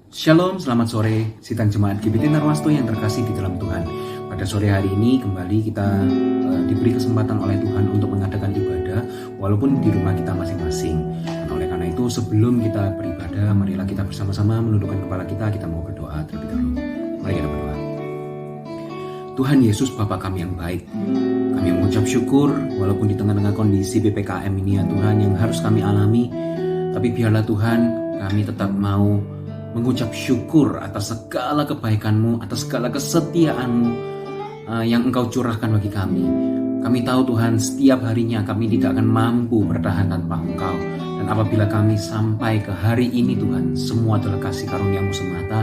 Shalom, selamat sore, sidang jemaat GBT Narwasto yang terkasih di dalam Tuhan. Pada sore hari ini kembali kita diberi kesempatan oleh Tuhan untuk mengadakan ibadah walaupun di rumah kita masing-masing. Dan oleh karena itu sebelum kita beribadah, marilah kita bersama-sama menundukkan kepala kita mau berdoa terlebih dahulu. Mari kita berdoa. Tuhan Yesus, Bapa kami yang baik, kami mengucap syukur walaupun di tengah-tengah kondisi PPKM ini ya Tuhan yang harus kami alami, tapi biarlah Tuhan kami tetap mau mengucap syukur atas segala kebaikan-Mu, atas segala kesetiaan-Mu yang Engkau curahkan bagi kami. Kami tahu Tuhan, setiap harinya kami tidak akan mampu bertahan tanpa Engkau. Dan apabila kami sampai ke hari ini Tuhan, semua adalah kasih karunia-Mu semata.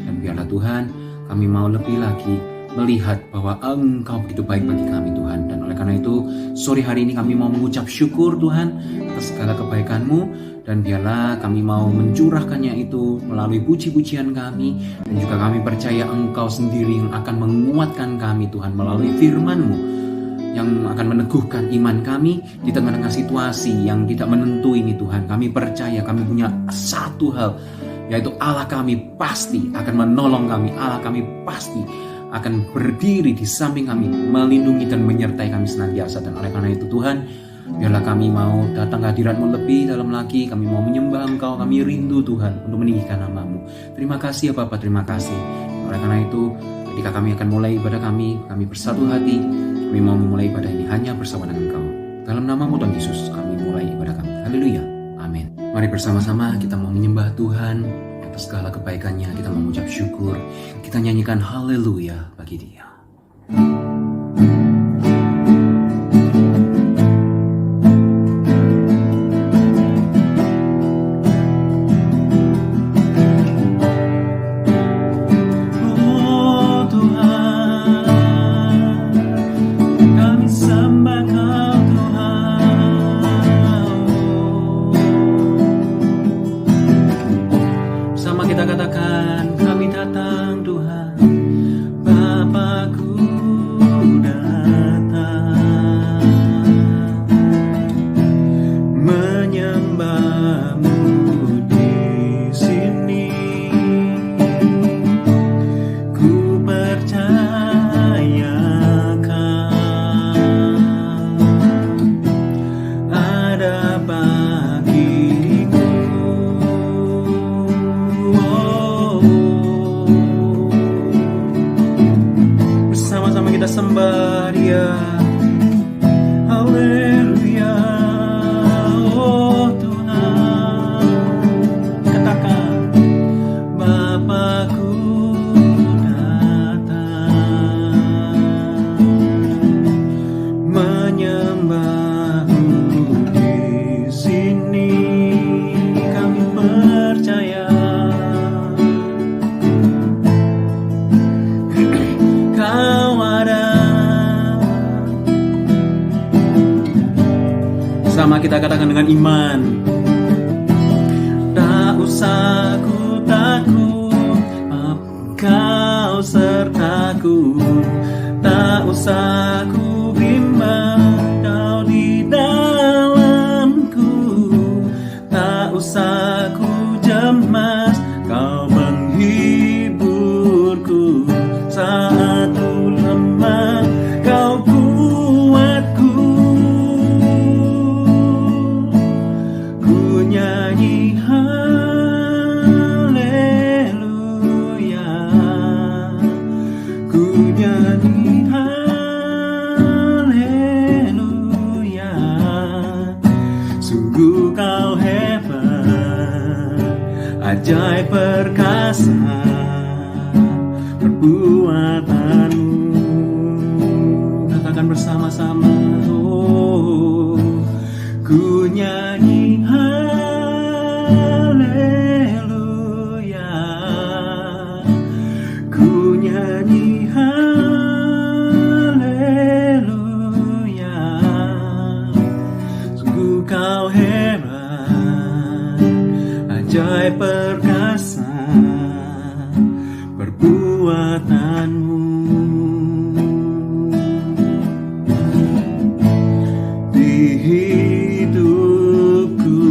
Dan biarlah Tuhan, kami mau lebih lagi melihat bahwa Engkau begitu baik bagi kami Tuhan. Dan oleh karena itu, sore hari ini kami mau mengucap syukur Tuhan atas segala kebaikan-Mu. Dan biarlah kami mau mencurahkannya itu melalui puji-pujian kami. Dan juga kami percaya Engkau sendiri yang akan menguatkan kami Tuhan melalui firman-Mu, yang akan meneguhkan iman kami di tengah-tengah situasi yang tidak menentu ini Tuhan. Kami percaya kami punya satu hal, yaitu Allah kami pasti akan menolong kami. Allah kami pasti akan berdiri di samping kami, melindungi dan menyertai kami senantiasa. Dan oleh karena itu Tuhan, biarlah kami mau datang ke hadirat-Mu lebih dalam lagi. Kami mau menyembah Engkau, kami rindu Tuhan untuk meninggikan nama-Mu. Terima kasih ya Bapa, terima kasih. Oleh karena itu, ketika kami akan mulai ibadah kami bersatu hati. Kami mau memulai ibadah ini hanya bersama dengan Engkau. Dalam nama-Mu Tuhan Yesus, kami mulai ibadah kami. Haleluya, amin. Mari bersama-sama kita mau menyembah Tuhan atas segala kebaikan-Nya. Kita mau mengucap syukur. Kita nyanyikan haleluya bagi Dia. Sembah Dia, haleluya, oh Tuhan. Katakan, Bapakku datang menyembah-Mu di sini. Kami percaya Kau ada. Sama kita katakan dengan iman. Tak usah ku takut, Engkau sertaku. Tak usah ku bimbang, Kau di dalamku. Tak usah ku cemas, Kau menghiburku. Saat ku lemah, Kau kuatku. Ku nyanyi haleluya, ku nyanyi haleluya. Sungguh Kau hebat, ajaib perkasa perbuatan-Mu. Katakan bersama-sama, oh, ku nyanyi haleluya, ku nyanyi haleluya. Sungguh Kau hebat, ajaib perkasa perbuatan-Mu. Di hidupku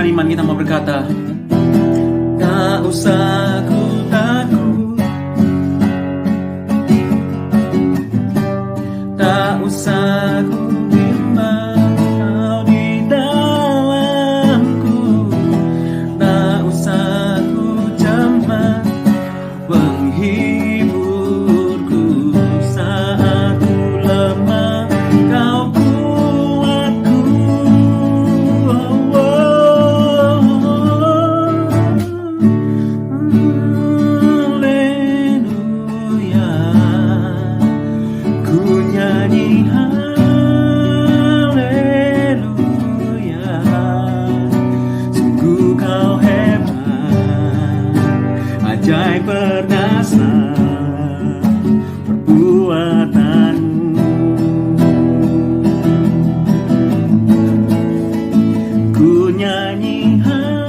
meneguhkan iman kita mau berkata, tak usah ku takut, tak usah ku bimbang, kau di dalamku, tak usah ku cemas, penghiburku saat ku lemah, kau kuatku. Haleluya, ku nyanyi haleluya, sungguh kau hebat, ajaib perkasa perbuatanmu. Ku nyanyi haleluya,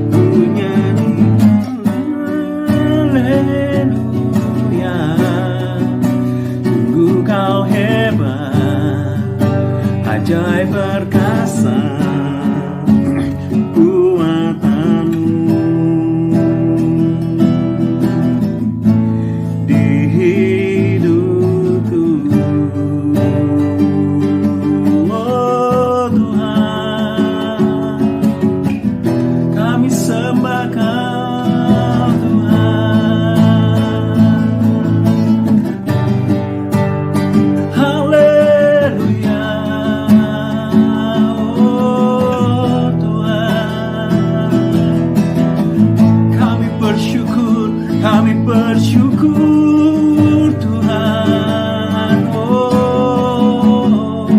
ku nyanyi haleluya, sungguh kau hebat, ajaib perkasa buatanmu. Di hidupku, oh Tuhan, kami sembah Kau Tuhan. Haleluya, oh Tuhan, kami bersyukur Tuhan, oh,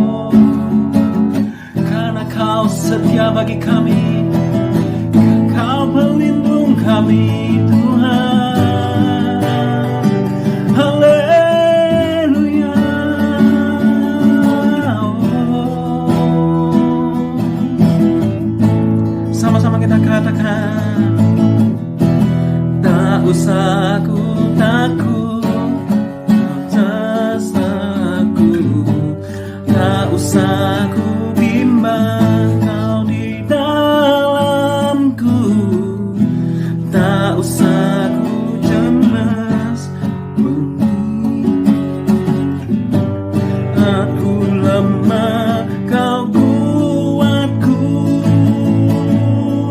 karena Kau setia bagi kami, Kau pelindung kami Tuhan. Haleluya, oh. Sama-sama kita katakan, tak usah ku takut, tak usah ku bimbang, Kau di dalamku, tak usah ku cemas, aku lemah, Kau kuatku.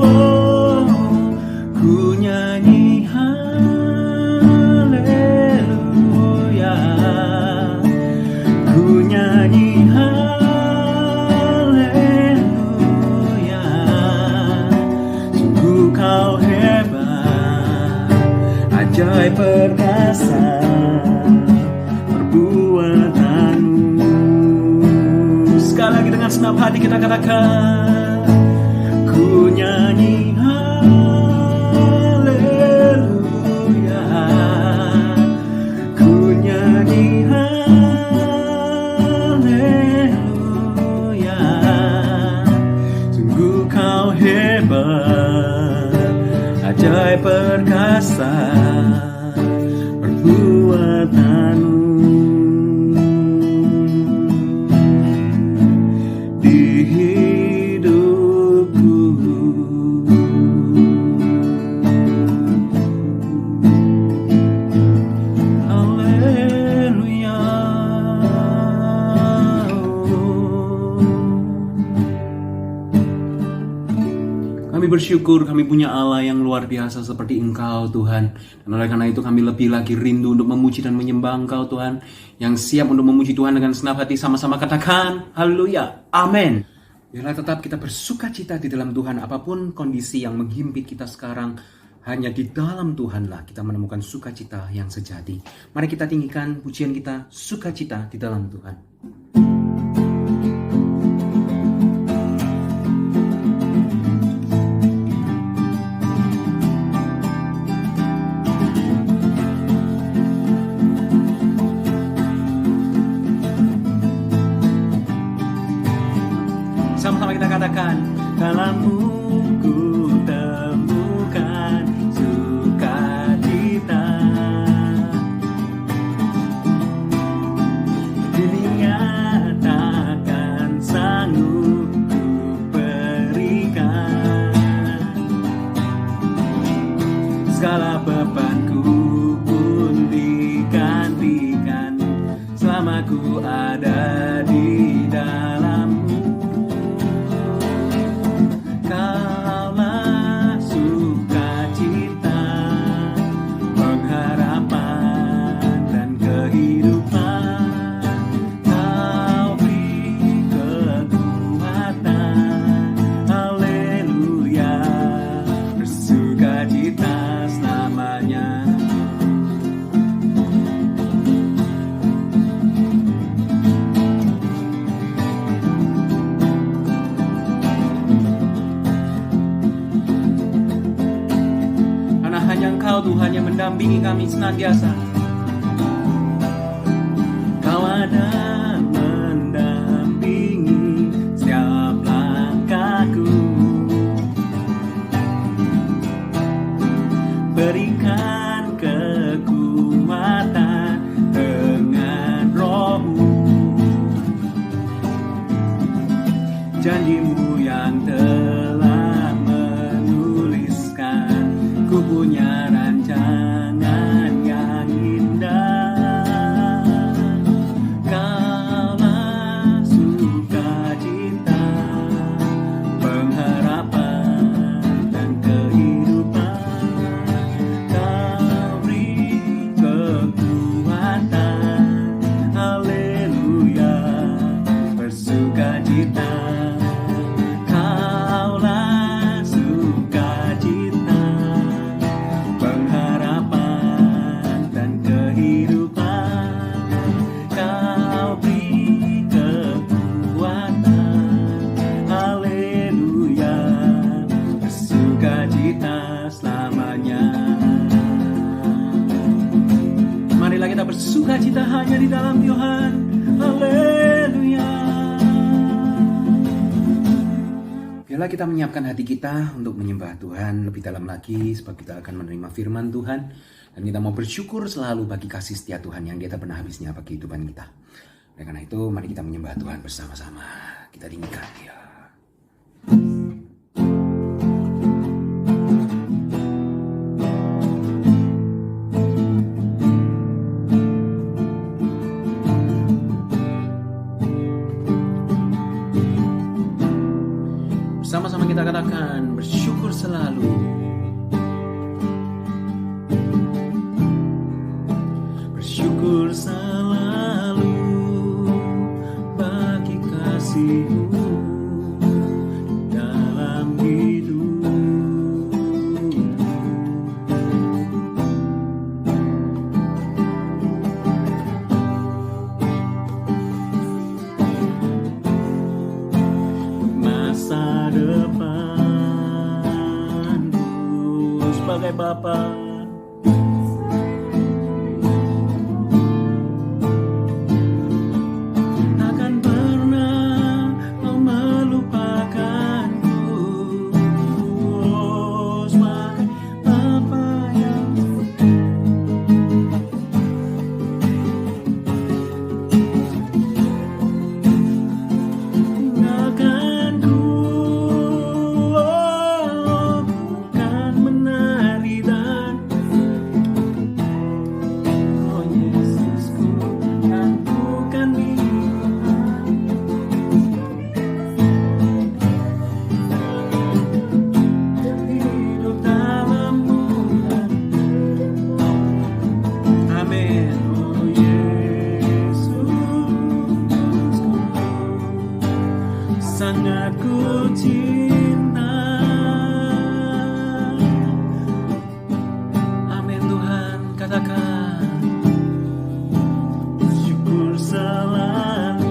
Oh, ku nyanyi haleluya, ku nyanyi haleluya, sungguh kau hebat, ajaib perkasa perbuatanmu. Sekali lagi dengan senang hati kita katakan, ku nyanyi haleluya, ku nyanyi haleluya, sungguh kau hebat, ajaib perkasa perbuatanmu. Di hidupku, haleluya, kami bersyukur kami punya Allah yang luar biasa seperti Engkau Tuhan. Dan oleh karena itu kami lebih lagi rindu untuk memuji dan menyembah Engkau Tuhan, yang siap untuk memuji Tuhan dengan senang hati. Sama-sama katakan haleluya, amin. Biarlah tetap kita bersuka cita di dalam Tuhan, apapun kondisi yang menghimpit kita sekarang. Hanya di dalam Tuhanlah kita menemukan sukacita yang sejati. Mari kita tinggikan pujian kita, sukacita di dalam Tuhan. Sama-sama kita katakan, dalammu ku temukan sukacita, dilihat Engkau Tuhan yang mendampingi kami senantiasa. Kau ada mendampingi setiap langkahku. Berikan kekuatan dengan Roh-Mu. Janji-Mu yang telah menuliskan, ku punya rancangan yang indah. Kaulah sukacita, pengharapan dan kehidupan. Kau beri kekuatan, haleluya, bersukacita. Kaulah sukacita, pengharapan dan kehidupan. Kau beri kekuatan, haleluya, bersukacita selamanya. Marilah kita bersukacita hanya di dalam Tuhan. Haleluya. Biarlah kita menyiapkan hati kita untuk menyembah Tuhan lebih dalam lagi, sebab kita akan menerima firman Tuhan. Dan kita mau bersyukur selalu bagi kasih setia Tuhan yang tidak pernah habisnya bagi kehidupan kita. Oleh karena itu, mari kita menyembah Tuhan bersama-sama. Kita tinggikan Dia. Sama-sama kita katakan bersyukur selalu. Bersyukur selalu bagi kasih-Mu dalam hidup. Masa depanku sebagai Bapa, takkan pernah Kau melupakanku. Oh, sebagai Bapa yang akan ku kan menari dan oh Yesusku, dan bukan hidup dalam-Mu. Amin. Oh Yesusku, sangat ku cinta. Amin Tuhan, katakan syukur selalu.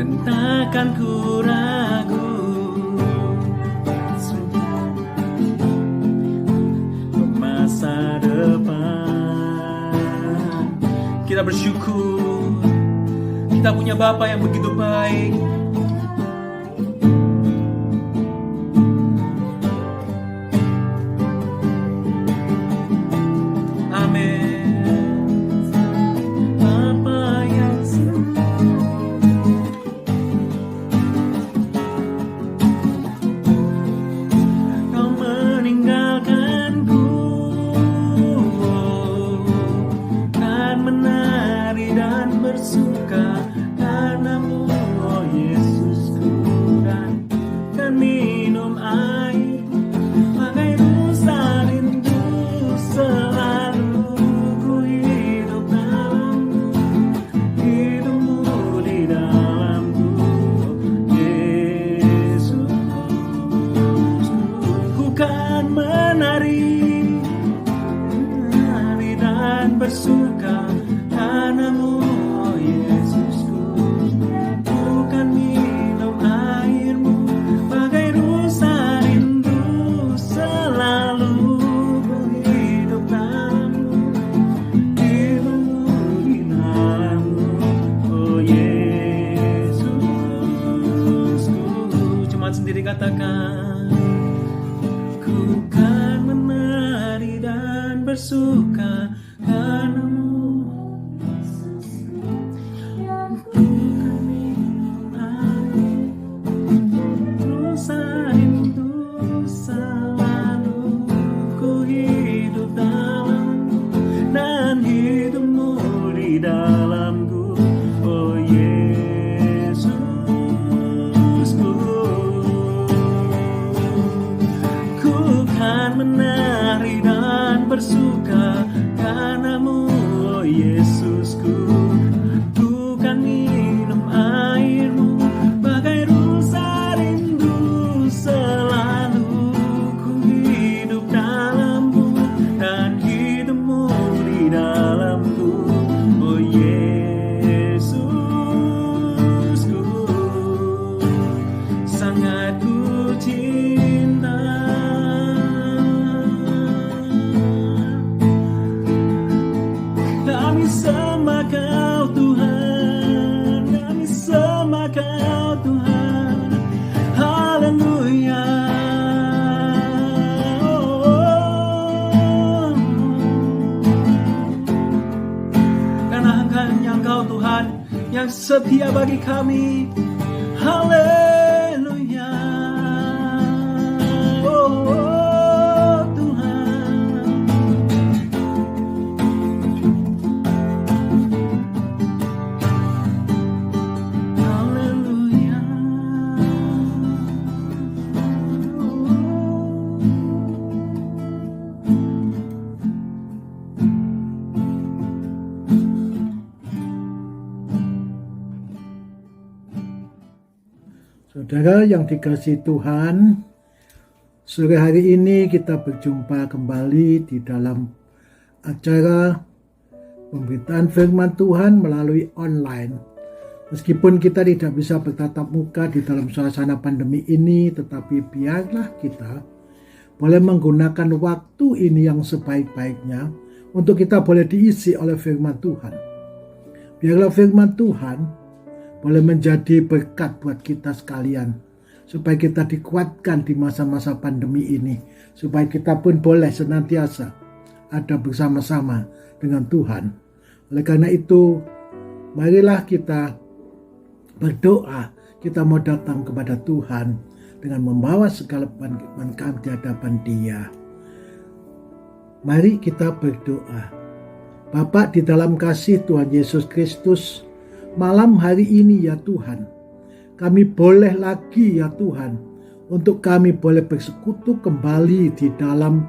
Dan takkan ku ragu masa depan. Kita bersyukur kita punya Bapa yang begitu baik. Amin. Bapa yang Kau meninggalkanku dan menari dan bersuka karena-Mu, oh Yesusku, dan kan minum air bagai rusa rindu. Selalu ku hidup dalam-Mu, hidup-Mu di dalamku, Yesus. Ku kan menari dan bersuka karena-Mu, Ku kan menari dan bersuka karenamu. Dalamku, oh Yesusku, ku kan menari dan bersuka karenamu, oh Yesusku, ku kan minum airmu bagai rusa rindu, selalu ku hidup dalammu dan hidupmu di dalamku. Yesusku, sangat ku cinta. Kami sembah Kau Tuhan, kami sembah Kau Tuhan. Haleluya. Hanya Engkau Tuhan yang setia bagi kami. Haleluya. Oh, Tuhan. Haleluya. Saudara yang dikasihi Tuhan, sore hari ini kita berjumpa kembali di dalam acara pemberitaan firman Tuhan melalui online. Meskipun kita tidak bisa bertatap muka di dalam suasana pandemi ini, tetapi biarlah kita boleh menggunakan waktu ini yang sebaik-baiknya untuk kita boleh diisi oleh firman Tuhan. Biarlah firman Tuhan boleh menjadi berkat buat kita sekalian, supaya kita dikuatkan di masa-masa pandemi ini, supaya kita pun boleh senantiasa ada bersama-sama dengan Tuhan. Oleh karena itu, marilah kita berdoa, kita mau datang kepada Tuhan dengan membawa segala kebanyakan kami di hadapan Dia. Mari kita berdoa. Bapa di dalam kasih Tuhan Yesus Kristus, malam hari ini ya Tuhan, kami boleh lagi ya Tuhan, untuk kami boleh bersekutu kembali di dalam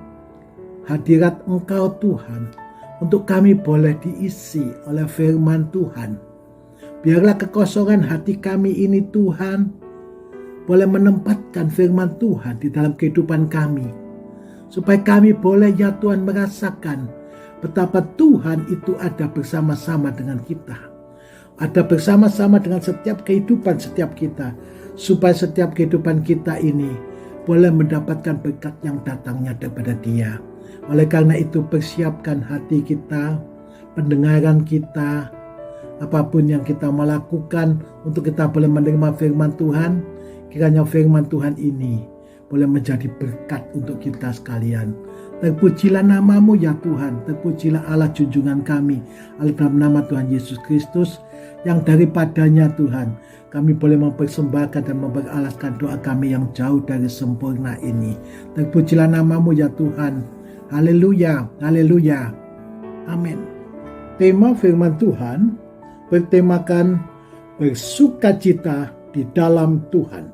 hadirat Engkau Tuhan, untuk kami boleh diisi oleh firman Tuhan. Biarlah kekosongan hati kami ini Tuhan, boleh menempatkan firman Tuhan di dalam kehidupan kami, supaya kami boleh ya Tuhan merasakan betapa Tuhan itu ada bersama-sama dengan kita. Ada bersama-sama dengan setiap kehidupan setiap kita, supaya setiap kehidupan kita ini boleh mendapatkan berkat yang datangnya daripada Dia. Oleh karena itu, persiapkan hati kita, pendengaran kita, apapun yang kita melakukan untuk kita boleh menerima firman Tuhan. Kiranya firman Tuhan ini boleh menjadi berkat untuk kita sekalian. Terpujilah namamu ya Tuhan, terpujilah Allah junjungan kami, Allah dalam nama Tuhan Yesus Kristus, yang daripadanya Tuhan kami boleh mempersembahkan dan memberalaskan doa kami yang jauh dari sempurna ini. Terpujilah namamu ya Tuhan. Haleluya, haleluya, amin. Tema firman Tuhan bertemakan bersukacita di dalam Tuhan.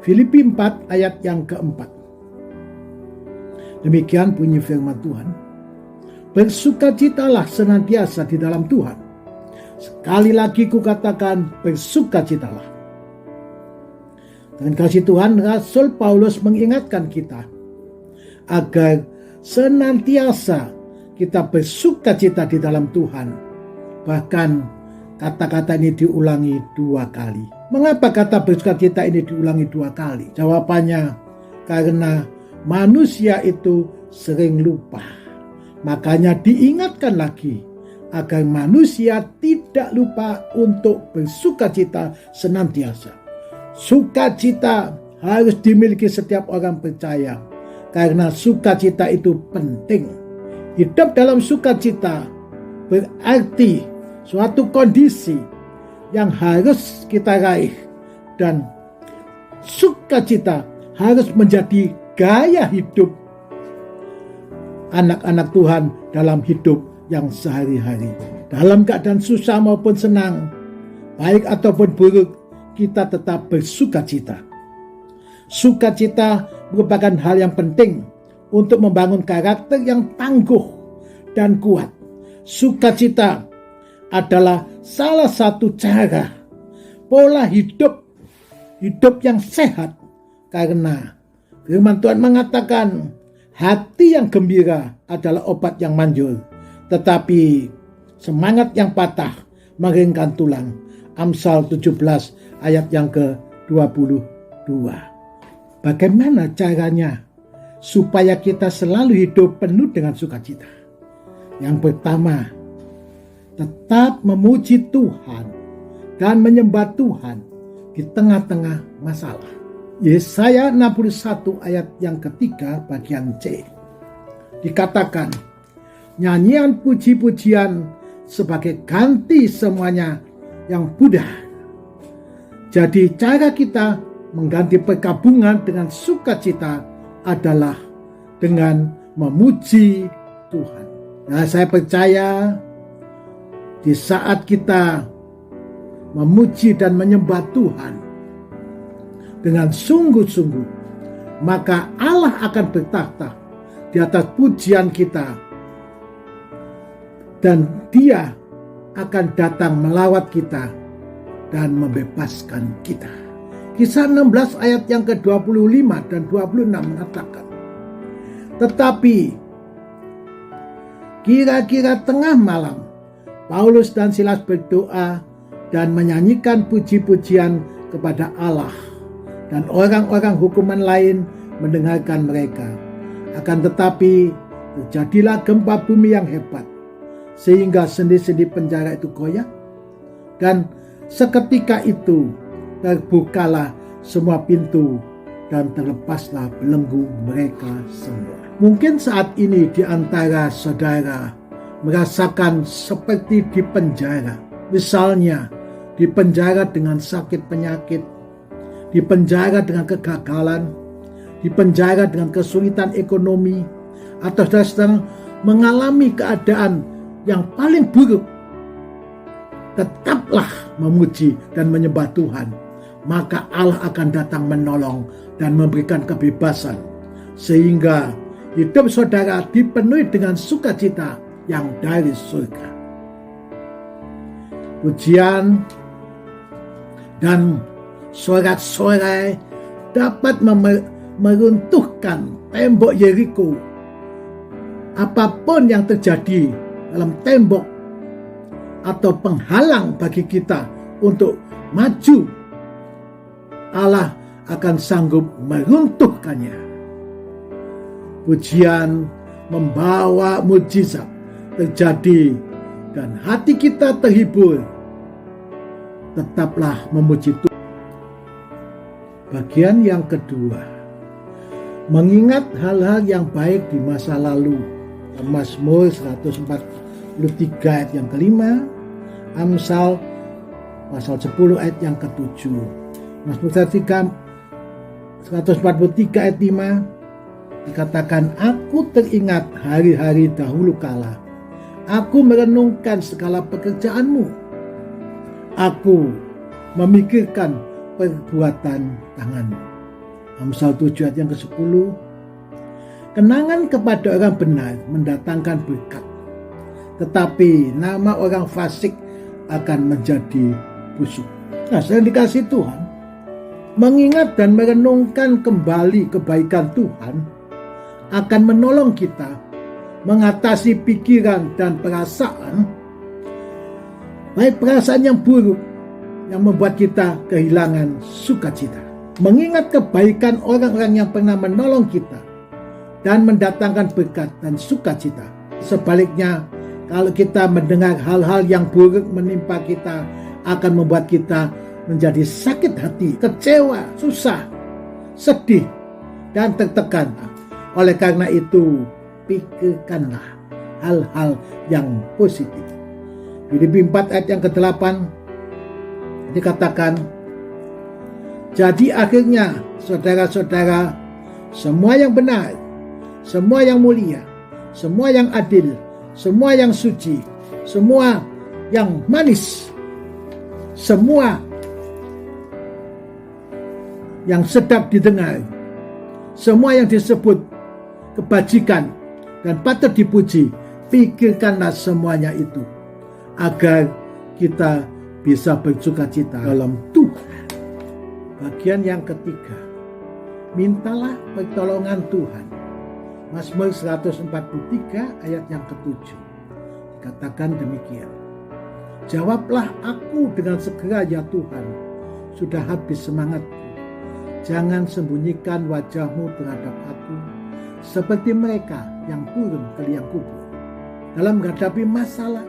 Filipi 4 ayat yang keempat. Demikian bunyi firman Tuhan. Bersukacitalah senantiasa di dalam Tuhan. Sekali lagi kukatakan, bersukacitalah. Dengan kasih Tuhan, Rasul Paulus mengingatkan kita agar senantiasa kita bersukacita di dalam Tuhan. Bahkan kata-kata ini diulangi 2 kali. Mengapa kata bersukacita ini diulangi 2 kali? Jawabannya, karena manusia itu sering lupa. Makanya diingatkan lagi agar manusia tidak lupa untuk bersukacita senantiasa. Sukacita harus dimiliki setiap orang percaya, karena sukacita itu penting. Hidup dalam sukacita berarti suatu kondisi yang harus kita raih, dan sukacita harus menjadi gaya hidup anak-anak Tuhan dalam hidup yang sehari-hari. Dalam keadaan susah maupun senang, baik ataupun buruk, kita tetap bersukacita. Sukacita merupakan hal yang penting untuk membangun karakter yang tangguh dan kuat. Sukacita adalah salah satu cara pola hidup yang sehat, karena firman Tuhan mengatakan hati yang gembira adalah obat yang manjur, tetapi semangat yang patah mengeringkan tulang. Amsal 17 ayat yang ke-22. Bagaimana caranya supaya kita selalu hidup penuh dengan sukacita? Yang pertama, tetap memuji Tuhan dan menyembah Tuhan di tengah-tengah masalah. Yesaya 61 ayat yang ketiga bagian C dikatakan, nyanyian puji-pujian sebagai ganti semuanya yang mudah. Jadi cara kita mengganti perkabungan dengan sukacita adalah dengan memuji Tuhan. Nah, saya percaya di saat kita memuji dan menyembah Tuhan dengan sungguh-sungguh, maka Allah akan bertakhta di atas pujian kita, dan Dia akan datang melawat kita dan membebaskan kita. Kisah 16 ayat yang ke-25 dan 26 mengatakan, tetapi kira-kira tengah malam, Paulus dan Silas berdoa dan menyanyikan puji-pujian kepada Allah, dan orang-orang hukuman lain mendengarkan mereka. Akan tetapi terjadilah gempa bumi yang hebat, sehingga sendi-sendi penjara itu goyah, dan seketika itu terbukalah semua pintu dan terlepaslah belenggu mereka semua. Mungkin saat ini di antara saudara merasakan seperti di penjara. Misalnya di penjara dengan sakit penyakit, di penjara dengan kegagalan, di penjara dengan kesulitan ekonomi, atau sedang mengalami keadaan yang paling buruk. Tetaplah memuji dan menyembah Tuhan, maka Allah akan datang menolong dan memberikan kebebasan, sehingga hidup saudara dipenuhi dengan sukacita yang dari surga. Pujian dan sorak-sorai dapat meruntuhkan tembok Yeriko. Apapun yang terjadi dalam tembok atau penghalang bagi kita untuk maju, Allah akan sanggup meruntuhkannya. Pujian membawa mujizat terjadi dan hati kita terhibur. Tetaplah memuji Tuhan. Bagian yang kedua, mengingat hal-hal yang baik di masa lalu. Mazmur 143 ayat yang kelima, Amsal pasal 10 ayat yang ke-7. Mazmur 143 ayat 5 dikatakan, aku teringat hari-hari dahulu kala, aku merenungkan segala pekerjaanmu, aku memikirkan perbuatan tanganmu. Amsal 7 ayat yang ke-10, kenangan kepada orang benar mendatangkan berkat, tetapi nama orang fasik akan menjadi busuk. Nah, saya dikasih Tuhan, mengingat dan merenungkan kembali kebaikan Tuhan akan menolong kita mengatasi pikiran dan perasaan, baik perasaan yang buruk yang membuat kita kehilangan sukacita. Mengingat kebaikan orang-orang yang pernah menolong kita dan mendatangkan berkat dan sukacita. Sebaliknya, kalau kita mendengar hal-hal yang buruk menimpa kita, akan membuat kita menjadi sakit hati, kecewa, susah, sedih, dan tertekan. Oleh karena itu, pikirkanlah hal-hal yang positif. Filipi 4 ayat yang ke-8 dikatakan, jadi akhirnya saudara-saudara, semua yang benar, semua yang mulia, semua yang adil, semua yang suci, semua yang manis, semua yang sedap didengar, semua yang disebut kebajikan dan patut dipuji, pikirkanlah semuanya itu, agar kita bisa bersukacita dalam Tuhan. Bagian yang ketiga, mintalah pertolongan Tuhan. Mazmur 143 ayat yang ke-7 dikatakan demikian, jawablah aku dengan segera ya Tuhan, sudah habis semangatku. Jangan sembunyikan wajahmu terhadap aku, seperti mereka yang turun ke liang kubur. Dalam menghadapi masalah,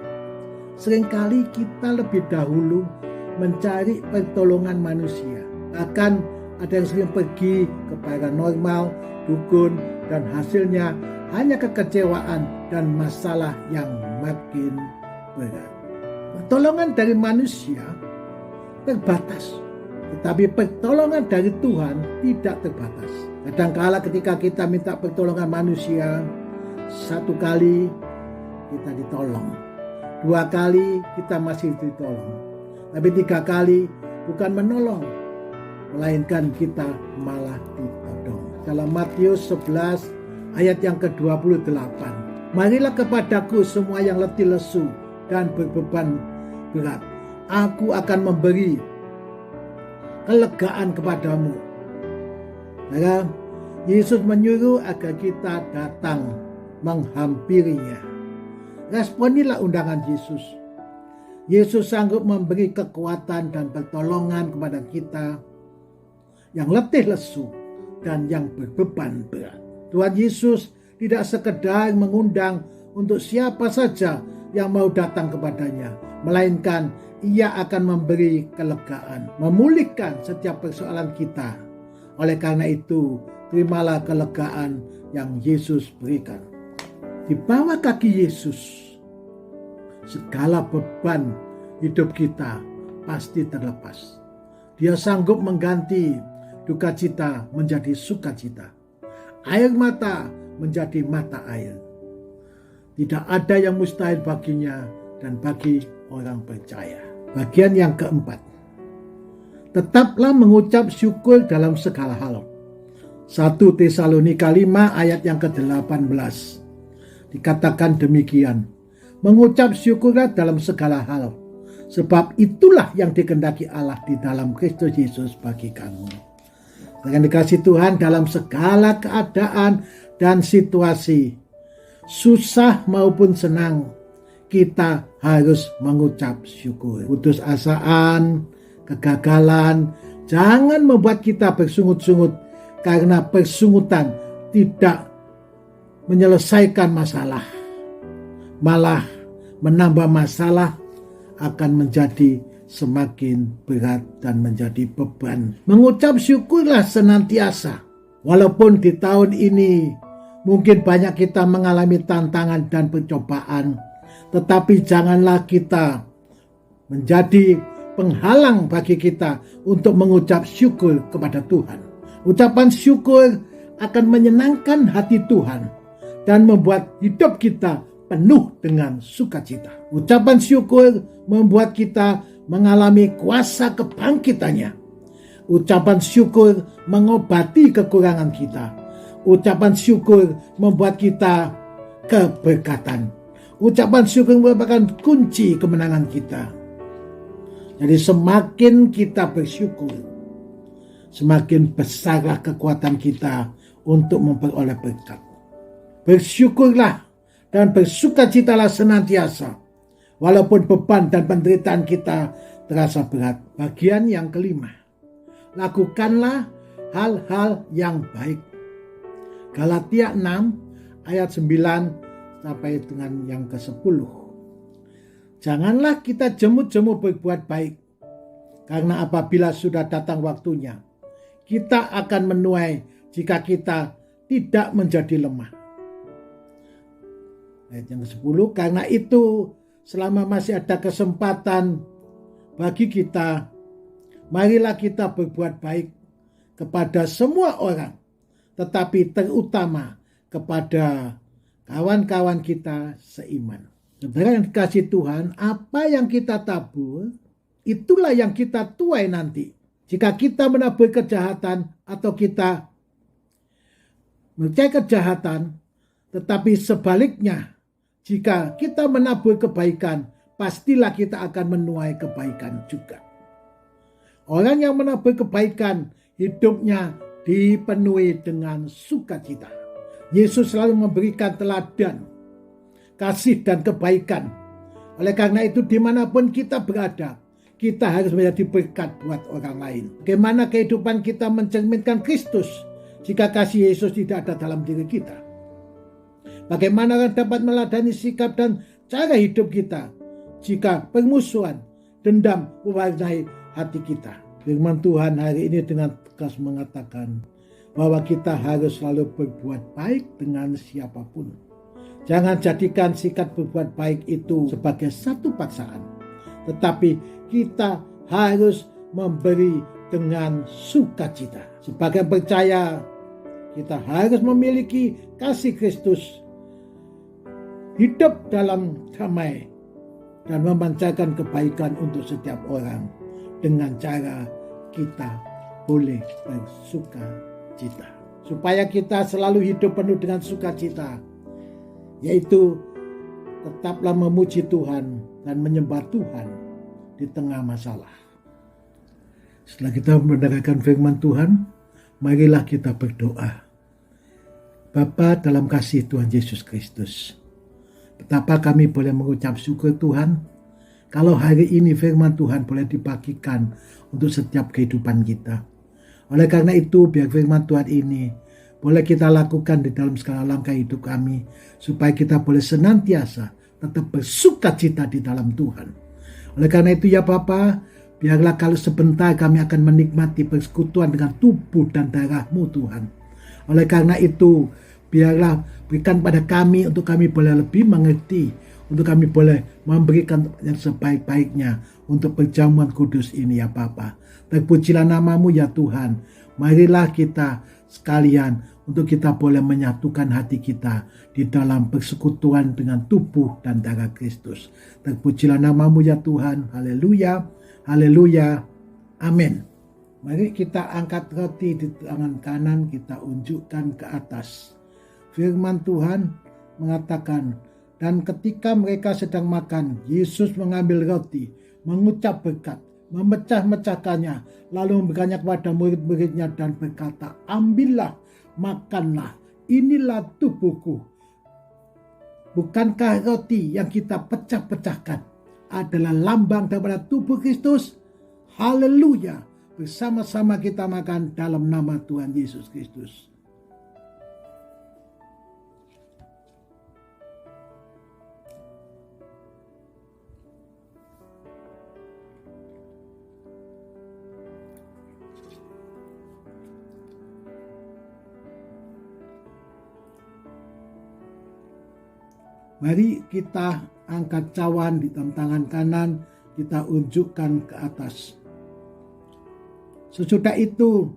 seringkali kita lebih dahulu mencari pertolongan manusia. Bahkan ada yang sering pergi ke paranormal, dukun, dan hasilnya hanya kekecewaan dan masalah yang makin berat. Pertolongan dari manusia terbatas, tetapi pertolongan dari Tuhan tidak terbatas. Kadangkala ketika kita minta pertolongan manusia, 1 kali kita ditolong, 2 kali kita masih ditolong, tapi 3 kali bukan menolong, melainkan kita malah ditodong. Dalam Matius 11 ayat yang ke-28, marilah kepadaku semua yang letih lesu dan berbeban berat, aku akan memberi kelegaan kepadamu. Maka Yesus menyuruh agar kita datang menghampirinya. Responilah undangan Yesus. Yesus sanggup memberi kekuatan dan pertolongan kepada kita yang letih lesu dan yang berbeban berat. Tuhan Yesus tidak sekedar mengundang untuk siapa saja yang mau datang kepadanya, melainkan Ia akan memberi kelegaan, memulihkan setiap persoalan kita. Oleh karena itu, terimalah kelegaan yang Yesus berikan. Di bawah kaki Yesus, segala beban hidup kita pasti terlepas. Dia sanggup mengganti duka cita menjadi sukacita, air mata menjadi mata air. Tidak ada yang mustahil baginya dan bagi orang percaya. Bagian yang keempat, tetaplah mengucap syukur dalam segala hal. 1 Tesalonika 5 ayat yang ke-18 dikatakan demikian, mengucap syukurlah dalam segala hal, sebab itulah yang dikehendaki Allah di dalam Kristus Yesus bagi kamu. Dengan dikasih Tuhan, dalam segala keadaan dan situasi, susah maupun senang, kita harus mengucap syukur. Putus asaan, kegagalan, jangan membuat kita bersungut-sungut, karena persungutan tidak menyelesaikan masalah, malah menambah masalah, akan menjadi semakin berat dan menjadi beban. Mengucap syukurlah senantiasa. Walaupun di tahun ini mungkin banyak kita mengalami tantangan dan pencobaan, tetapi janganlah kita menjadi penghalang bagi kita untuk mengucap syukur kepada Tuhan. Ucapan syukur akan menyenangkan hati Tuhan dan membuat hidup kita penuh dengan sukacita. Ucapan syukur membuat kita mengalami kuasa kebangkitannya. Ucapan syukur mengobati kekurangan kita. Ucapan syukur membuat kita keberkatan. Ucapan syukur merupakan kunci kemenangan kita. Jadi semakin kita bersyukur, semakin besarlah kekuatan kita untuk memperoleh berkat. Bersyukurlah dan bersukacitalah senantiasa, walaupun beban dan penderitaan kita terasa berat. Bagian yang kelima, lakukanlah hal-hal yang baik. Galatia 6 ayat 9 sampai dengan yang ke-10. Janganlah kita jemu-jemu berbuat baik, karena apabila sudah datang waktunya, kita akan menuai jika kita tidak menjadi lemah. Ayat yang ke-10, karena itu selama masih ada kesempatan bagi kita, marilah kita berbuat baik kepada semua orang, tetapi terutama kepada kawan-kawan kita seiman. Saudara yang dikasih Tuhan, apa yang kita tabur, itulah yang kita tuai nanti. Jika kita menabur kejahatan atau kita mencari kejahatan, tetapi sebaliknya, jika kita menabur kebaikan, pastilah kita akan menuai kebaikan juga. Orang yang menabur kebaikan, hidupnya dipenuhi dengan sukacita. Yesus selalu memberikan teladan, kasih dan kebaikan. Oleh karena itu dimanapun kita berada, kita harus menjadi berkat buat orang lain. Bagaimana kehidupan kita mencerminkan Kristus jika kasih Yesus tidak ada dalam diri kita? Bagaimana kita dapat meladani sikap dan cara hidup kita jika permusuhan, dendam mewarnai hati kita? Firman Tuhan hari ini dengan tegas mengatakan bahwa kita harus selalu berbuat baik dengan siapapun. Jangan jadikan sikap berbuat baik itu sebagai satu paksaan, tetapi kita harus memberi dengan sukacita. Sebagai percaya, kita harus memiliki kasih Kristus, hidup dalam damai, dan memancarkan kebaikan untuk setiap orang dengan cara kita boleh bersukacita. Supaya kita selalu hidup penuh dengan sukacita, yaitu tetaplah memuji Tuhan dan menyembah Tuhan di tengah masalah. Setelah kita mendengarkan firman Tuhan, marilah kita berdoa. Bapa dalam kasih Tuhan Yesus Kristus, betapa kami boleh mengucap syukur Tuhan, kalau hari ini firman Tuhan boleh dibagikan untuk setiap kehidupan kita. Oleh karena itu, biar firman Tuhan ini boleh kita lakukan di dalam segala langkah hidup kami, supaya kita boleh senantiasa tetap bersukacita di dalam Tuhan. Oleh karena itu ya Bapa, biarlah kalau sebentar kami akan menikmati persekutuan dengan tubuh dan darah-Mu Tuhan. Oleh karena itu, biarlah berikan pada kami untuk kami boleh lebih mengerti, untuk kami boleh memberikan yang sebaik-baiknya untuk perjamuan kudus ini ya Bapa. Terpujilah nama-Mu ya Tuhan. Marilah kita sekalian untuk kita boleh menyatukan hati kita di dalam persekutuan dengan tubuh dan darah Kristus. Terpujilah nama-Mu ya Tuhan. Haleluya, haleluya, amin. Mari kita angkat roti di tangan kanan, kita unjukkan ke atas. Firman Tuhan mengatakan, dan ketika mereka sedang makan, Yesus mengambil roti, mengucap berkat, memecah-mecahkannya, lalu memberikannya kepada murid-muridnya dan berkata, ambillah, makanlah, inilah tubuhku. Bukankah roti yang kita pecah-pecahkan adalah lambang daripada tubuh Kristus? Haleluya! Bersama-sama kita makan dalam nama Tuhan Yesus Kristus. Mari kita angkat cawan di tangan kanan, kita unjukkan ke atas. Sesudah itu,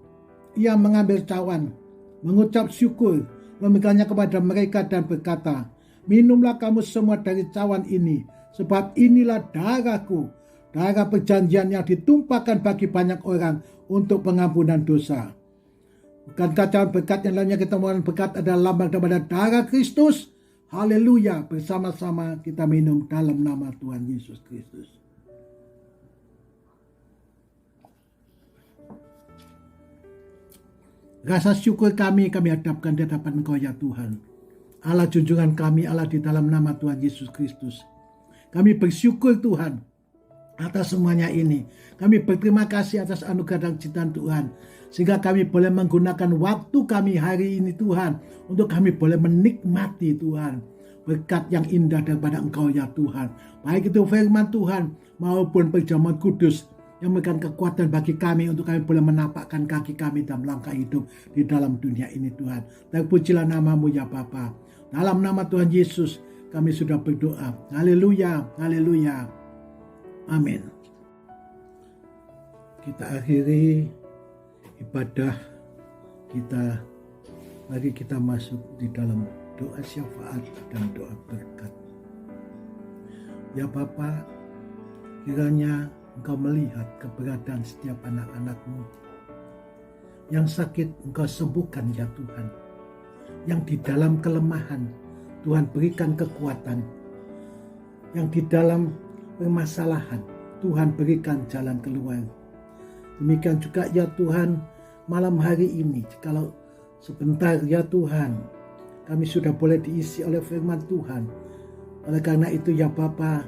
ia mengambil cawan, mengucap syukur, memberikannya kepada mereka dan berkata, minumlah kamu semua dari cawan ini, sebab inilah darahku, darah perjanjian yang ditumpahkan bagi banyak orang untuk pengampunan dosa. Bukankah cawan berkat yang lainnya kita mohon berkat adalah lambang daripada darah Kristus? Haleluya, bersama-sama kita minum dalam nama Tuhan Yesus Kristus. Rasa syukur kami hadapkan di hadapan Engkau ya Tuhan. Allah junjungan kami, Allah di dalam nama Tuhan Yesus Kristus. Kami bersyukur Tuhan atas semuanya ini. Kami berterima kasih atas anugerah dan cinta Tuhan. Sehingga kami boleh menggunakan waktu kami hari ini Tuhan. Untuk kami boleh menikmati Tuhan. Berkat yang indah daripada Engkau ya Tuhan. Baik itu firman Tuhan maupun perjamuan kudus yang memberikan kekuatan bagi kami untuk kami boleh menapakkan kaki kami dalam langkah hidup di dalam dunia ini Tuhan. Terpujilah namamu ya Bapa. Dalam nama Tuhan Yesus kami sudah berdoa. Haleluya, haleluya. Amin. Kita akhiri ibadah kita. Mari kita masuk di dalam doa syafaat dan doa berkat. Ya Bapa, kiranya Engkau melihat keberadaan setiap anak-anak-Mu. Yang sakit Engkau sembuhkan ya Tuhan. Yang di dalam kelemahan Tuhan berikan kekuatan. Yang di dalam permasalahan Tuhan berikan jalan keluar. Demikian juga ya Tuhan, malam hari ini kalau sebentar ya Tuhan kami sudah boleh diisi oleh firman Tuhan. Oleh karena itu ya Bapa,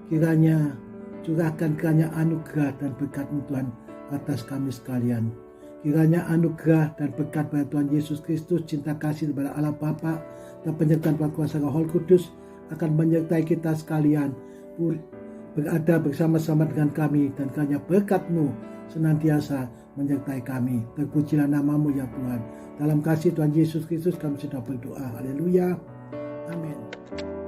kiranya curahkan kiranya anugerah dan berkat-Mu Tuhan atas kami sekalian. Kiranya anugerah dan berkat pada Tuhan Yesus Kristus, cinta kasih kepada Allah Bapa dan penyertaan kuasa Roh Kudus akan menyertai kita sekalian, berada bersama-sama dengan kami, dan kiranya berkat-Mu senantiasa menyertai kami. Terpujilah namamu ya Tuhan. Dalam kasih Tuhan Yesus Kristus kami sudah berdoa. Haleluya. Amin.